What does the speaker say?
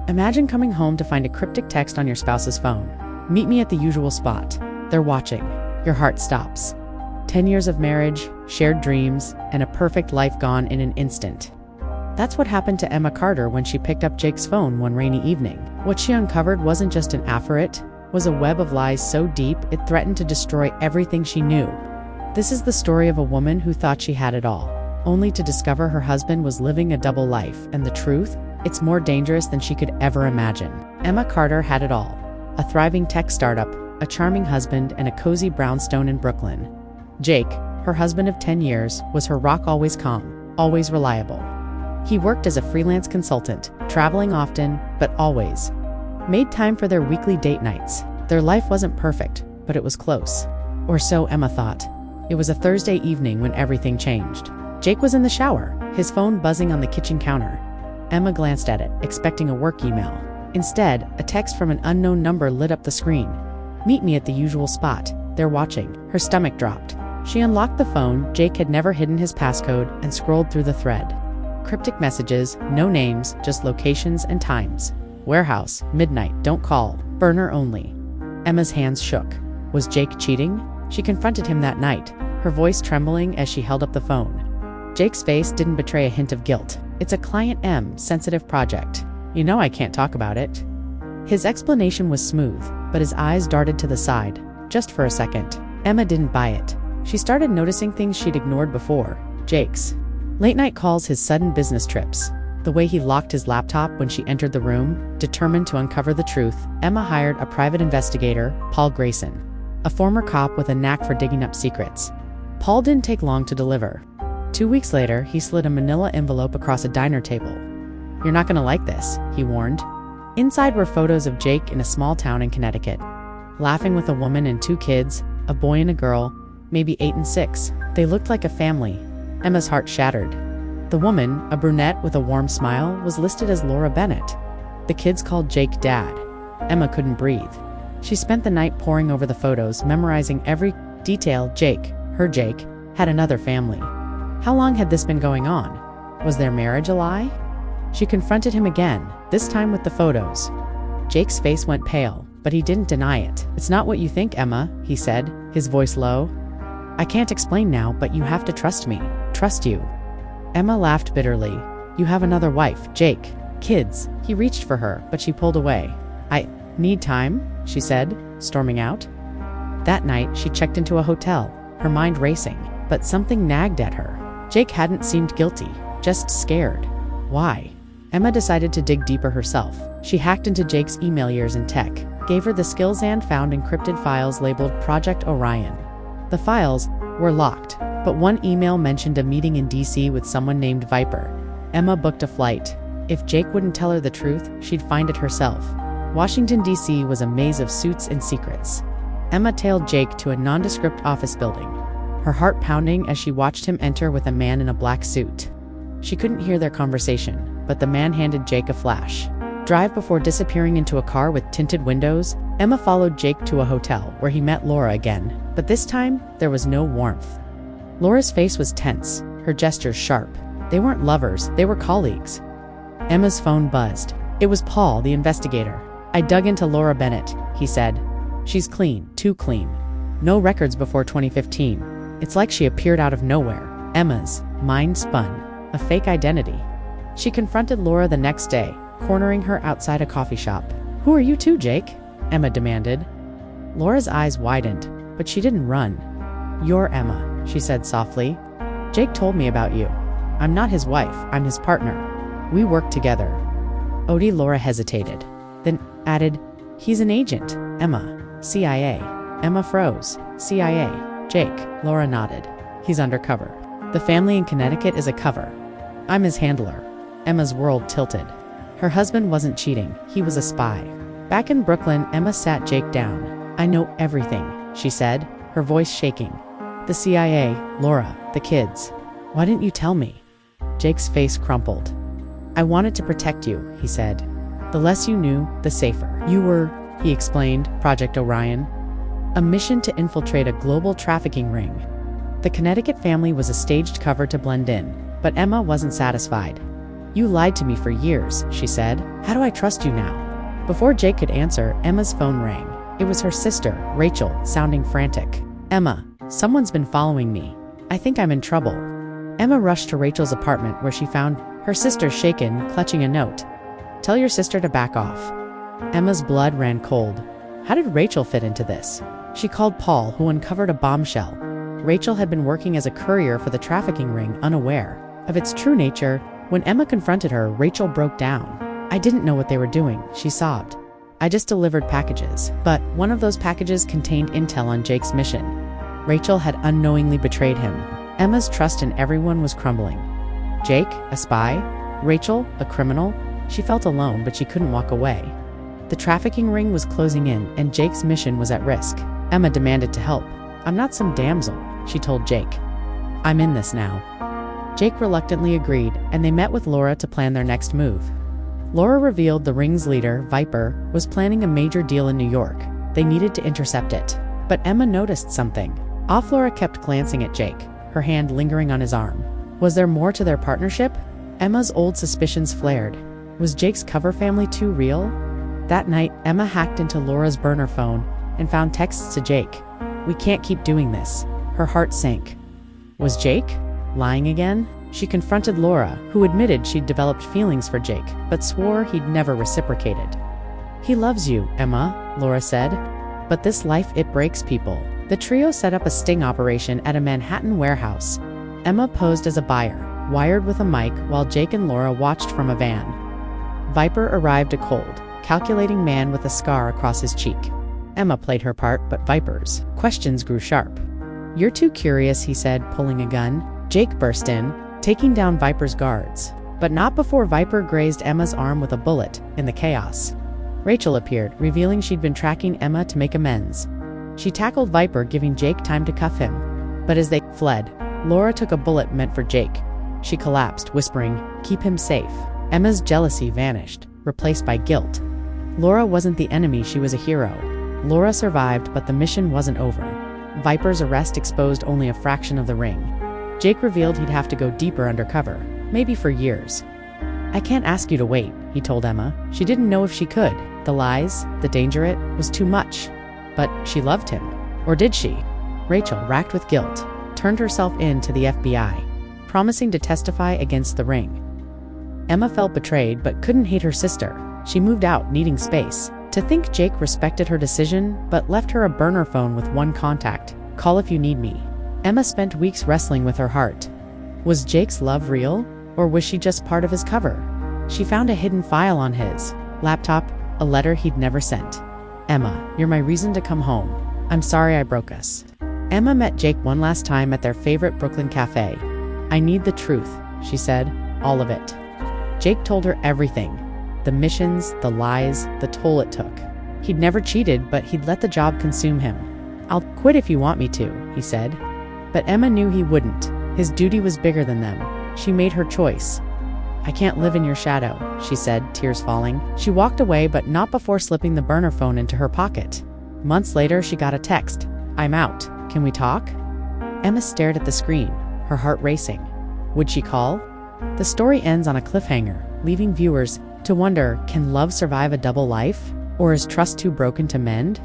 Imagine coming home to find a cryptic text on your spouse's phone. Meet me at the usual spot. They're watching. Your heart stops. 10 years of marriage, shared dreams, and a perfect life gone in an instant. That's what happened to Emma Carter when she picked up Jake's phone one rainy evening. What she uncovered wasn't just an affair, was a web of lies so deep it threatened to destroy everything she knew. This is the story of a woman who thought she had it all, only to discover her husband was living a double life, and the truth? It's more dangerous than she could ever imagine. Emma Carter had it all. A thriving tech startup, a charming husband, and a cozy brownstone in Brooklyn. Jake, her husband of 10 years, was her rock, always calm, always reliable. He worked as a freelance consultant, traveling often, but always made time for their weekly date nights. Their life wasn't perfect, but it was close. Or so Emma thought. It was a Thursday evening when everything changed. Jake was in the shower, his phone buzzing on the kitchen counter. Emma glanced at it, expecting a work email. Instead, a text from an unknown number lit up the screen. Meet me at the usual spot. They're watching. Her stomach dropped. She unlocked the phone. Jake had never hidden his passcode and scrolled through the thread. Cryptic messages, no names, just locations and times. Warehouse, midnight, don't call, burner only. Emma's hands shook. Was Jake cheating? She confronted him that night, her voice trembling as she held up the phone. Jake's face didn't betray a hint of guilt. It's a Client M, sensitive project. You know I can't talk about it. His explanation was smooth, but his eyes darted to the side, just for a second. Emma didn't buy it. She started noticing things she'd ignored before. Jake's late-night calls, his sudden business trips. The way he locked his laptop when she entered the room, determined to uncover the truth. Emma hired a private investigator, Paul Grayson, a former cop with a knack for digging up secrets. Paul didn't take long to deliver. 2 weeks later, he slid a manila envelope across a diner table. You're not gonna like this, he warned. Inside were photos of Jake in a small town in Connecticut, laughing with a woman and 2 kids, a boy and a girl, maybe 8 and 6. They looked like a family. Emma's heart shattered. The woman, a brunette with a warm smile, was listed as Laura Bennett. The kids called Jake Dad. Emma couldn't breathe. She spent the night poring over the photos, memorizing every detail. Jake, her Jake, had another family. How long had this been going on? Was their marriage a lie? She confronted him again, this time with the photos. Jake's face went pale, but he didn't deny it. It's not what you think, Emma, he said, his voice low. I can't explain now, but you have to trust me. Trust you. Emma laughed bitterly. You have another wife, Jake. Kids. He reached for her, but she pulled away. I need time, she said, storming out. That night, she checked into a hotel, her mind racing, but something nagged at her. Jake hadn't seemed guilty, just scared. Why? Emma decided to dig deeper herself. She hacked into Jake's email years in tech, gave her the skills and found encrypted files labeled Project Orion. The files were locked, but one email mentioned a meeting in DC with someone named Viper. Emma booked a flight. If Jake wouldn't tell her the truth, she'd find it herself. Washington, D.C. was a maze of suits and secrets. Emma tailed Jake to a nondescript office building, her heart pounding as she watched him enter with a man in a black suit. She couldn't hear their conversation, but the man handed Jake a flash drive before disappearing into a car with tinted windows. Emma followed Jake to a hotel where he met Laura again, but this time there was no warmth. Laura's face was tense, her gestures sharp. They weren't lovers, they were colleagues. Emma's phone buzzed. It was Paul, the investigator. I dug into Laura Bennett, he said. She's clean, too clean. No records before 2015. It's like she appeared out of nowhere. Emma's mind spun. A fake identity. She confronted Laura the next day, cornering her outside a coffee shop. Who are you two, Jake? Emma demanded. Laura's eyes widened, but she didn't run. You're Emma, she said softly. Jake told me about you. I'm not his wife, I'm his partner. We work together. Odie. Laura hesitated, then added, he's an agent. Emma, CIA. Emma froze. CIA. Jake. Laura nodded. He's undercover. The family in Connecticut is a cover. I'm his handler. Emma's world tilted. Her husband wasn't cheating, he was a spy. Back in Brooklyn, Emma sat Jake down. I know everything, she said, her voice shaking. The CIA, Laura, the kids. Why didn't you tell me? Jake's face crumpled. I wanted to protect you, he said. The less you knew, the safer. You were, he explained, Project Orion. A mission to infiltrate a global trafficking ring. The Connecticut family was a staged cover to blend in, but Emma wasn't satisfied. "You lied to me for years," she said. "How do I trust you now?" Before Jake could answer, Emma's phone rang. It was her sister, Rachel, sounding frantic. "Emma, someone's been following me. I think I'm in trouble." Emma rushed to Rachel's apartment where she found her sister shaken, clutching a note. "Tell your sister to back off." Emma's blood ran cold. How did Rachel fit into this? She called Paul, who uncovered a bombshell. Rachel had been working as a courier for the trafficking ring, unaware of its true nature. When Emma confronted her, Rachel broke down. "I didn't know what they were doing," she sobbed. "I just delivered packages." But one of those packages contained intel on Jake's mission. Rachel had unknowingly betrayed him. Emma's trust in everyone was crumbling. Jake, a spy? Rachel, a criminal? She felt alone, but she couldn't walk away. The trafficking ring was closing in, and Jake's mission was at risk. Emma demanded to help. "I'm not some damsel," she told Jake. "I'm in this now." Jake reluctantly agreed, and they met with Laura to plan their next move. Laura revealed the ring's leader, Viper, was planning a major deal in New York. They needed to intercept it. But Emma noticed something. Laura kept glancing at Jake, her hand lingering on his arm. Was there more to their partnership? Emma's old suspicions flared. Was Jake's cover family too real? That night, Emma hacked into Laura's burner phone and found texts to Jake. "We can't keep doing this." Her heart sank. Was Jake lying again? She confronted Laura, who admitted she'd developed feelings for Jake, but swore he'd never reciprocated. "He loves you, Emma," Laura said. "But this life, it breaks people." The trio set up a sting operation at a Manhattan warehouse. Emma posed as a buyer, wired with a mic, while Jake and Laura watched from a van. Viper arrived a cold, calculating man with a scar across his cheek. Emma played her part, but Viper's questions grew sharp. "You're too curious," he said, pulling a gun. Jake burst in, taking down Viper's guards. But not before Viper grazed Emma's arm with a bullet. In the chaos, Rachel appeared, revealing she'd been tracking Emma to make amends. She tackled Viper, giving Jake time to cuff him. But as they fled, Laura took a bullet meant for Jake. She collapsed, whispering, "Keep him safe." Emma's jealousy vanished, replaced by guilt. Laura wasn't the enemy, she was a hero. Laura survived, but the mission wasn't over. Viper's arrest exposed only a fraction of the ring. Jake revealed he'd have to go deeper undercover, maybe for years. "I can't ask you to wait," he told Emma. She didn't know if she could. The lies, the danger, it was too much. But she loved him. Or did she? Rachel, racked with guilt, turned herself in to the FBI, promising to testify against the ring. Emma felt betrayed, but couldn't hate her sister. She moved out, needing space. To think Jake respected her decision, but left her a burner phone with one contact: "Call if you need me." Emma spent weeks wrestling with her heart. Was Jake's love real, or was she just part of his cover? She found a hidden file on his laptop, a letter he'd never sent. "Emma, you're my reason to come home. I'm sorry I broke us." Emma met Jake one last time at their favorite Brooklyn cafe. "I need the truth," she said, "all of it." Jake told her everything. The missions, the lies, the toll it took. He'd never cheated, but he'd let the job consume him. "I'll quit if you want me to," he said. But Emma knew he wouldn't. His duty was bigger than them. She made her choice. "I can't live in your shadow," she said, tears falling. She walked away, but not before slipping the burner phone into her pocket. Months later, she got a text. "I'm out. Can we talk?" Emma stared at the screen, her heart racing. Would she call? The story ends on a cliffhanger, leaving viewers to wonder, can love survive a double life? Or is trust too broken to mend?